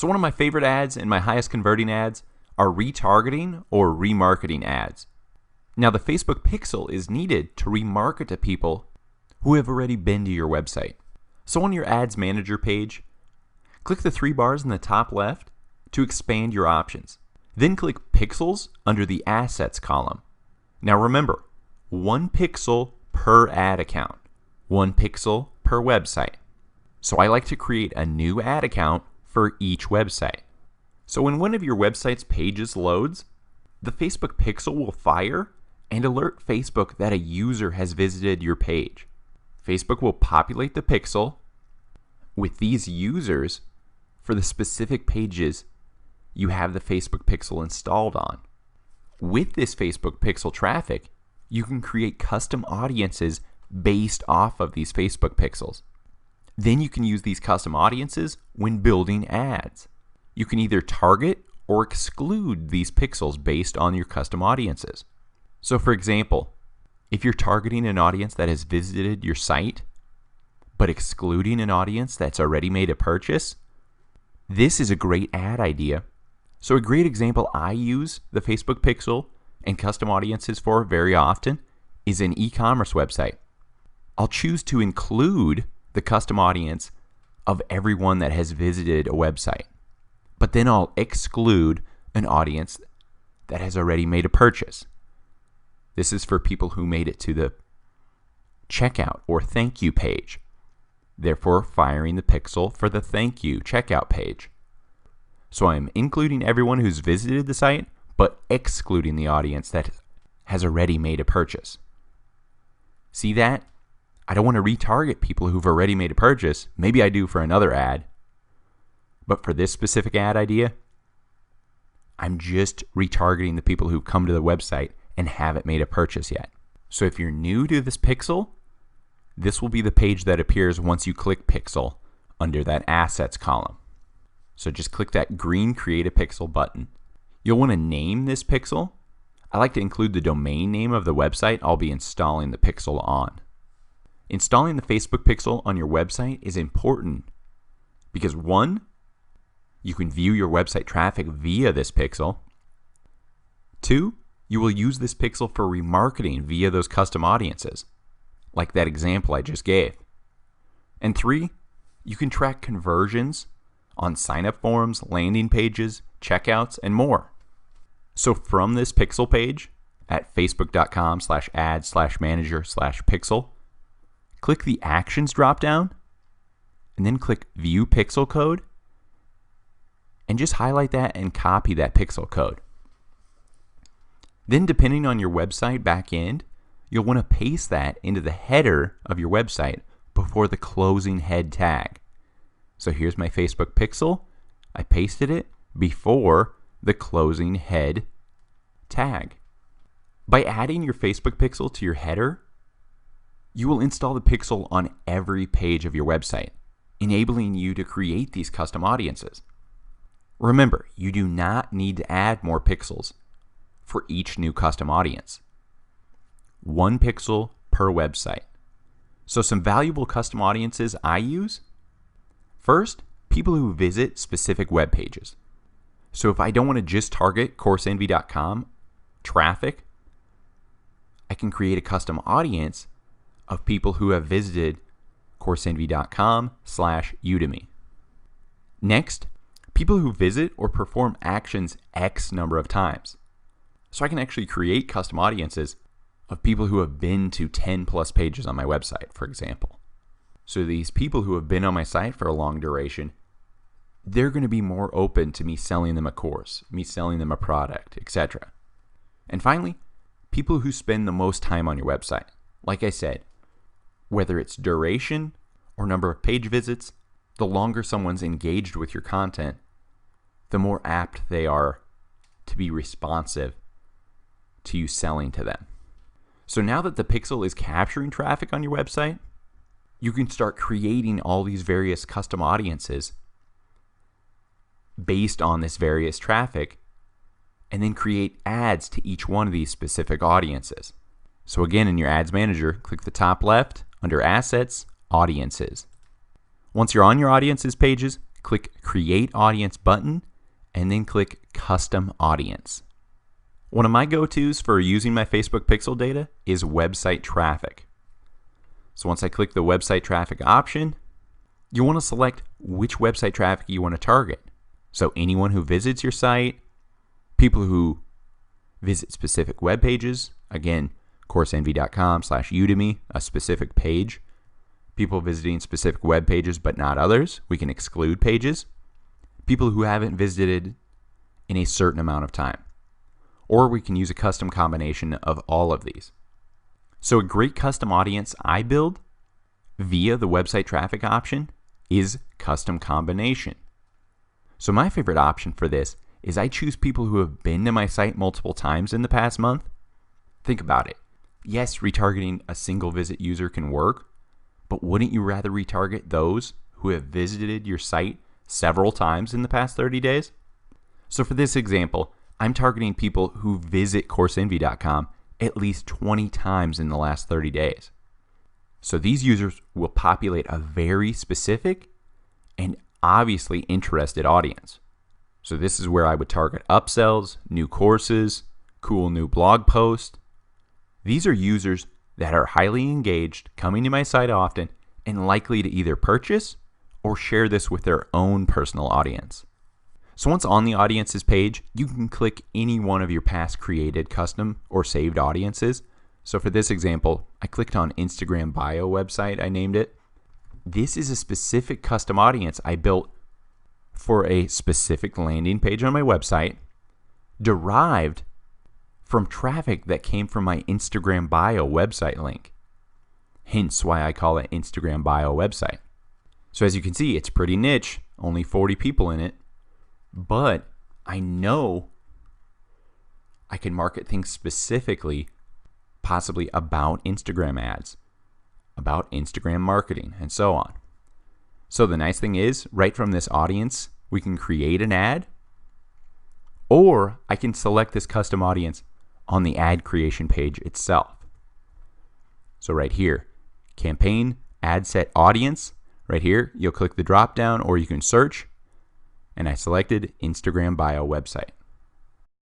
So one of my favorite ads and my highest converting ads are retargeting or remarketing ads. Now the Facebook pixel is needed to remarket to people who have already been to your website. So on your Ads Manager page, click the three bars in the top left to expand your options. Then click Pixels under the Assets column. Now remember, 1 pixel per ad account, 1 pixel per website. So I like to create a new ad account for each website. So when one of your website's pages loads, the Facebook pixel will fire and alert Facebook that a user has visited your page. Facebook will populate the pixel with these users for the specific pages you have the Facebook pixel installed on. With this Facebook pixel traffic, you can create custom audiences based off of these Facebook pixels. Then you can use these custom audiences when building ads. You can either target or exclude these pixels based on your custom audiences. So for example, if you're targeting an audience that has visited your site, but excluding an audience that's already made a purchase, this is a great ad idea. So a great example I use the Facebook pixel and custom audiences for very often is an e-commerce website. I'll choose to include the custom audience of everyone that has visited a website, but then I'll exclude an audience that has already made a purchase. This is for people who made it to the checkout or thank you page, therefore firing the pixel for the thank you checkout page. So I'm including everyone who's visited the site, but excluding the audience that has already made a purchase. See that? I don't want to retarget people who've already made a purchase. Maybe I do for another ad. But for this specific ad idea, I'm just retargeting the people who've come to the website and haven't made a purchase yet. So if you're new to this pixel, this will be the page that appears once you click Pixel under that Assets column. So just click that green Create a Pixel button. You'll want to name this pixel. I like to include the domain name of the website I'll be installing the pixel on. Installing the Facebook pixel on your website is important because 1, you can view your website traffic via this pixel. 2, you will use this pixel for remarketing via those custom audiences, like that example I just gave. And 3, you can track conversions on sign-up forms, landing pages, checkouts, and more. So from this pixel page at facebook.com/ad/manager/pixel, click the Actions dropdown, and then click View Pixel Code, and just highlight that and copy that pixel code. Then depending on your website backend, you'll want to paste that into the header of your website before the closing head tag. So here's my Facebook pixel. I pasted it before the closing head tag. By adding your Facebook pixel to your header, you will install the pixel on every page of your website, enabling you to create these custom audiences. Remember, you do not need to add more pixels for each new custom audience. 1 pixel per website. So some valuable custom audiences I use. First, people who visit specific web pages. So if I don't want to just target CourseEnvy.com traffic, I can create a custom audience of people who have visited CourseEnvy.com/Udemy. Next, people who visit or perform actions X number of times. So I can actually create custom audiences of people who have been to 10 plus pages on my website, for example. So these people who have been on my site for a long duration, they're going to be more open to me selling them a course, me selling them a product, etc. And finally, people who spend the most time on your website. Like I said, whether it's duration or number of page visits, the longer someone's engaged with your content, the more apt they are to be responsive to you selling to them. So now that the pixel is capturing traffic on your website, you can start creating all these various custom audiences based on this various traffic, and then create ads to each one of these specific audiences. So again, in your Ads Manager, click the top left under Assets, Audiences. Once you're on your Audiences pages, click Create Audience button, and then click Custom Audience. One of my go-tos for using my Facebook pixel data is website traffic. So once I click the website traffic option, you want to select which website traffic you want to target. So anyone who visits your site, people who visit specific web pages, again, CourseEnvy.com/Udemy, a specific page. People visiting specific web pages but not others, we can exclude pages. People who haven't visited in a certain amount of time. Or we can use a custom combination of all of these. So a great custom audience I build via the website traffic option is custom combination. So my favorite option for this is I choose people who have been to my site multiple times in the past month. Think about it. Yes, retargeting a single visit user can work, but wouldn't you rather retarget those who have visited your site several times in the past 30 days? So for this example, I'm targeting people who visit CourseEnvy.com at least 20 times in the last 30 days. So these users will populate a very specific and obviously interested audience. So this is where I would target upsells, new courses, cool new blog posts. These are users that are highly engaged, coming to my site often, and likely to either purchase or share this with their own personal audience. So once on the audiences page, you can click any one of your past created custom or saved audiences. So for this example, I clicked on Instagram bio website, I named it. This is a specific custom audience I built for a specific landing page on my website, derived from traffic that came from my Instagram bio website link. Hence why I call it Instagram bio website. So as you can see, it's pretty niche, only 40 people in it, but I know I can market things specifically, possibly about Instagram ads, about Instagram marketing, and so on. So the nice thing is, right from this audience, we can create an ad, or I can select this custom audience on the ad creation page itself. So right here, campaign, ad set audience, right here, you'll click the drop down or you can search, and I selected Instagram bio website.